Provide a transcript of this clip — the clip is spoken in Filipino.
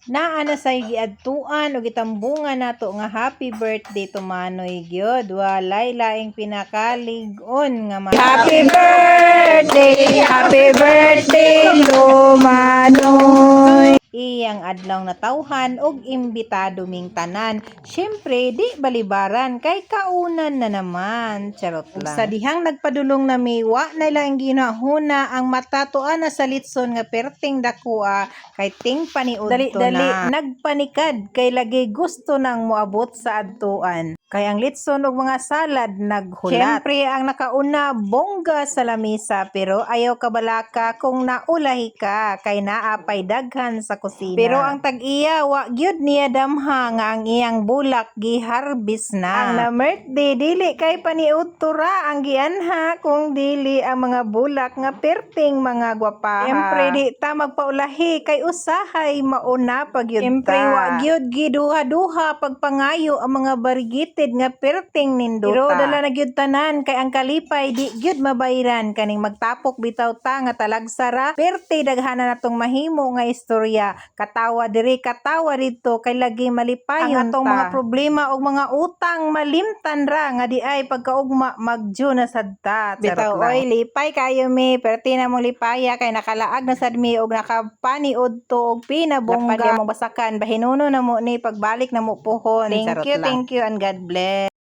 Naa na say giadtuan ug itambungan nato nga happy birthday to Manoy gyud. Walay laing pinakalig-on nga Happy birthday to Manoy. iyang adlaw na tawhan og imbitado ming tanan. Syempre, di balibaran kay kaunan na naman. Charot lang. Sa dihang nagpadulong na miwa na lang ginahuna ang matatuan na sa litson nga perting dakua kay ting paniud dali nagpanikad kay lagi gusto nang moabot sa adtuan. Kay ang litson ug mga salad naghulat. Syempre, ang nakauna bongga sa lamisa pero ayaw kabalaka kung naulahi ka kay naapay daghan sa kusina. Pero ang tag-iya wa gyud niya damha nga ang iyang bulak giharbis na. Ang na-birthday dili kay paniud tura ang gianha kung dili ang mga bulak nga perting mga gwapaha. Syempre di ta magpaulahi kay usahay mauna pag yun ta. Syempre wa gyud giduha-duha pagpangayo ang mga barigitid nga perting nindota. Pero dala na gyud tanan kay ang kalipay di gyud mabayran kaning magtapok bitaw ta nga talagsara perte daghanan natong mahimo nga istorya. Katawa diri katawa dito kay lagi malipayon ang atong mga problema og mga utang malimtan ra nga di ay pagkaugma magju na sadta. Bitaw oy lipay kayo mi perti na mong lipaya kay nakalaag na sad mi og nakapaniud to og pinabongga. Lapad mo basakan bahinuno na mo ni pagbalik na mo pohon. Thank you and God bless.